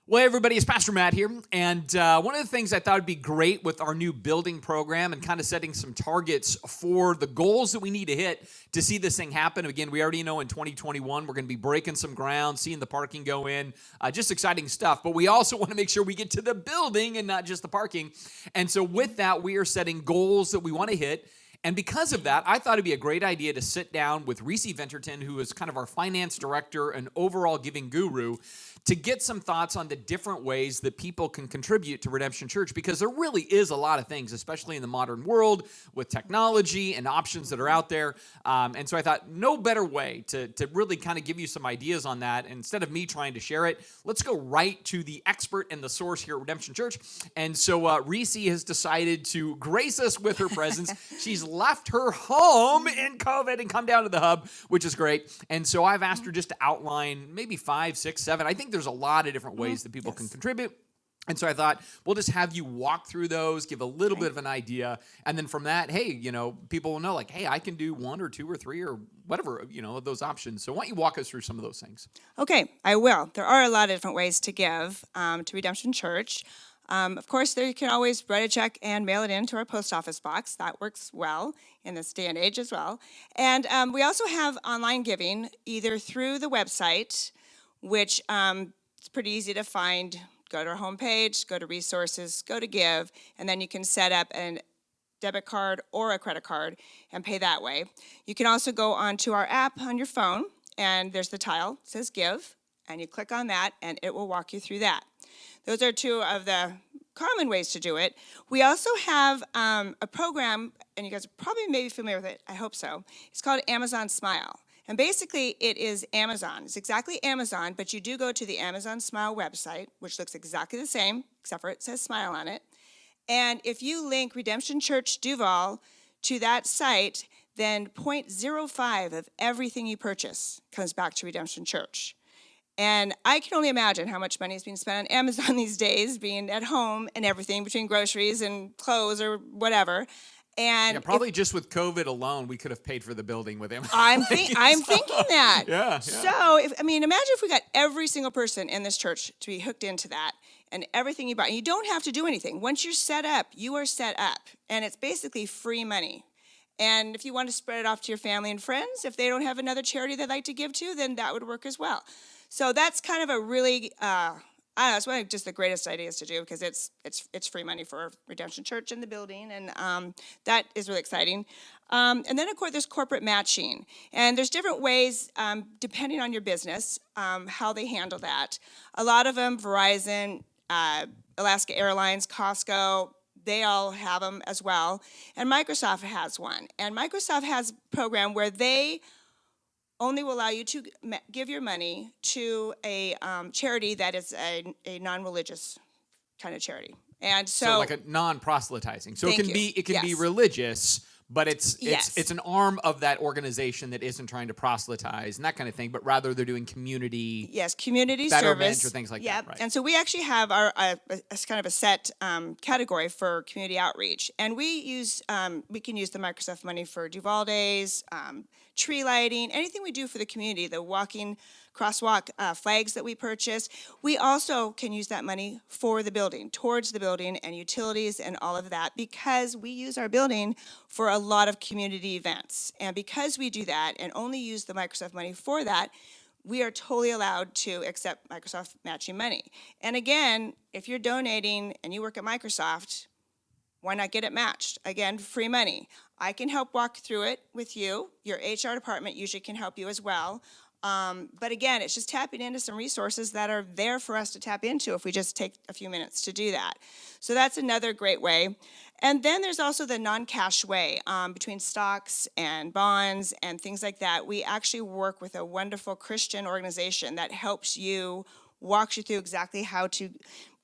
Well, hey everybody, it's Pastor Matt here. And one of the things I thought would be great with our new building program and kind of setting some targets for the goals that we need to hit to see this thing happen. Again, we already know in 2021, we're going to be breaking some ground, seeing the parking go in, just exciting stuff. But we also want to make sure we get to the building and not just the parking. And so with that, we are setting goals that we want to hit. And because of that, I thought it'd be a great idea to sit down with Reese Venterton, who is kind of our finance director and overall giving guru, to get some thoughts on the different ways that people can contribute to Redemption Church, because there really is a lot of things, especially in the modern world with technology and options that are out there. And so I thought no better way to really kind of give you some ideas on that. Instead of me trying to share it, let's go right to the expert and the source here at Redemption Church. And so Reese has decided to grace us with her presence. She's left her home in COVID and come down to the hub, which is great. And so I've asked her just to outline maybe 5, 6, 7. I think there's a lot of different ways that people can contribute. And so I thought, we'll just have you walk through those, give a little bit of an idea. And then from that, hey, people will know like, hey, I can do 1 or 2 or 3 or whatever, of those options. So why don't you walk us through some of those things? Okay, I will. There are a lot of different ways to give to Redemption Church. Of course, you can always write a check and mail it into our post office box. That works well in this day and age as well. And we also have online giving, either through the website, which it's pretty easy to find. Go to our homepage, go to resources, go to give, and then you can set up a debit card or a credit card and pay that way. You can also go onto our app on your phone, and there's the tile that says give, and you click on that, and it will walk you through that. Those are 2 of the common ways to do it. We also have a program, and you guys are probably maybe familiar with it, I hope so. It's called Amazon Smile. And basically, it is Amazon. It's exactly Amazon, but you do go to the Amazon Smile website, which looks exactly the same, except for it says Smile on it. And if you link Redemption Church Duval to that site, then 0.05 of everything you purchase comes back to Redemption Church. And I can only imagine how much money is being spent on Amazon these days, being at home and everything, between groceries and clothes or whatever. And probably just with COVID alone, we could have paid for the building with Amazon. I'm thinking that. Yeah. So, imagine if we got every single person in this church to be hooked into that, and everything you buy. And you don't have to do anything. Once you're set up, you are set up. And it's basically free money. And if you want to spread it off to your family and friends, if they don't have another charity they'd like to give to, then that would work as well. So that's kind of a really, it's one of just the greatest ideas to do, because it's free money for Redemption Church in the building, and that is really exciting. And then, of course, there's corporate matching. And there's different ways, depending on your business, how they handle that. A lot of them, Verizon, Alaska Airlines, Costco, they all have them as well. And Microsoft has one. And Microsoft has a program where they only will allow you to give your money to a charity that is a non-religious kind of charity. And so like a non-proselytizing. So it can be Yes. religious, but it's Yes. it's an arm of that organization that isn't trying to proselytize and that kind of thing, but rather they're doing community community betterment service or things like Yep. that. Right. And so we actually have a kind of a set category for community outreach, and we can use the Microsoft money for Duval Days, tree lighting, anything we do for the community, the crosswalk flags that we purchase. We also can use that money for the building, towards the building and utilities and all of that, because we use our building for a lot of community events. And because we do that and only use the Microsoft money for that, we are totally allowed to accept Microsoft matching money. And again, if you're donating and you work at Microsoft, why not get it matched? Again, free money. I can help walk through it with you. Your HR department usually can help you as well. But again, it's just tapping into some resources that are there for us to tap into if we just take a few minutes to do that. So that's another great way. And then there's also the non-cash way, between stocks and bonds and things like that. We actually work with a wonderful Christian organization that helps you, walks you through exactly how to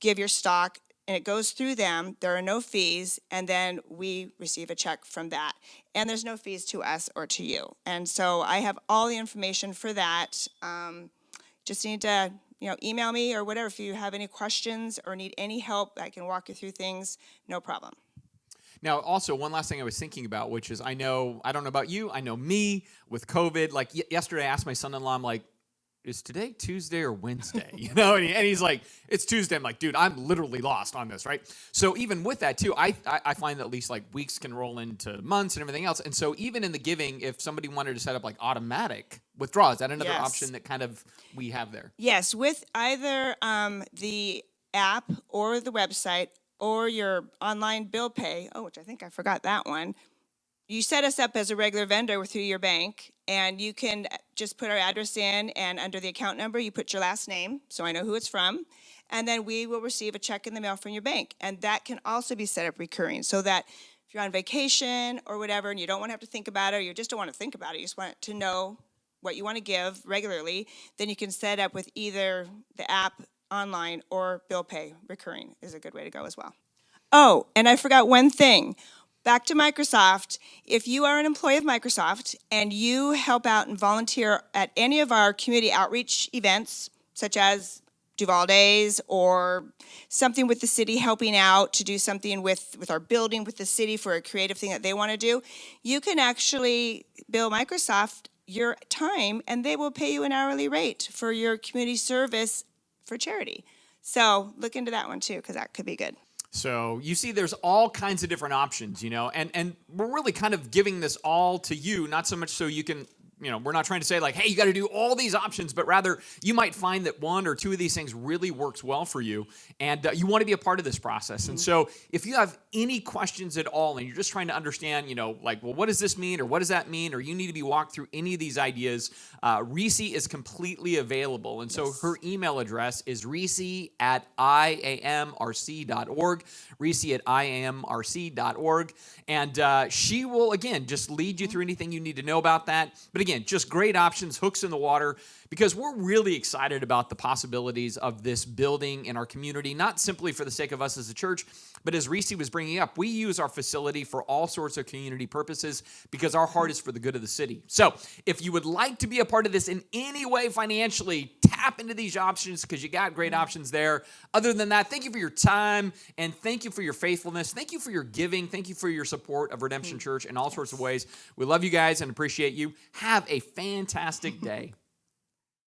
give your stock, and it goes through them. There are no fees, and then we receive a check from that. And there's no fees to us or to you. And so I have all the information for that. Just need to email me or whatever. If you have any questions or need any help, I can walk you through things, no problem. Now, also, one last thing I was thinking about, which is I don't know about you, I know me with COVID. Like yesterday, I asked my son-in-law, I'm like, is today Tuesday or Wednesday? You know, and he's like, it's Tuesday. I'm like, dude, I'm literally lost on this, right? So even with that too, I find that at least like weeks can roll into months and everything else. And so even in the giving, if somebody wanted to set up like automatic withdrawal, is that another Yes. option that kind of we have there? Yes, with either the app or the website or your online bill pay, which I think I forgot that one, you set us up as a regular vendor through your bank, and you can just put our address in, and under the account number, you put your last name, so I know who it's from, and then we will receive a check in the mail from your bank. And that can also be set up recurring, so that if you're on vacation or whatever, and you don't want to have to think about it, or you just don't want to think about it, you just want to know what you want to give regularly, then you can set up with either the app, online, or bill pay. Recurring is a good way to go as well. Oh, and I forgot one thing. Back to Microsoft. If you are an employee of Microsoft and you help out and volunteer at any of our community outreach events, such as Duval Days or something with the city, helping out to do something with our building with the city for a creative thing that they want to do, you can actually bill Microsoft your time, and they will pay you an hourly rate for your community service for charity. So look into that one too, because that could be good. So you see there's all kinds of different options, you know, and we're really kind of giving this all to you, not so much so you can, you know, we're not trying to say like, hey, you got to do all these options, but rather you might find that one or two of these things really works well for you, and you want to be a part of this process. And so if you have any questions at all and you're just trying to understand, you know, like, well, what does this mean or what does that mean, or you need to be walked through any of these ideas, Reese is completely available. And so her email address is reese@iamrc.org, reese@iamrc.org. And she will, again, just lead you through anything you need to know about that. But again, just great options, hooks in the water, because we're really excited about the possibilities of this building in our community, not simply for the sake of us as a church, but as Reese was bringing up, we use our facility for all sorts of community purposes because our heart is for the good of the city. So if you would like to be a part of this in any way financially, tap into these options because you got great options there. Other than that, thank you for your time, and thank you for your faithfulness. Thank you for your giving. Thank you for your support of Redemption Church in all sorts of ways. We love you guys and appreciate you. Have a fantastic day.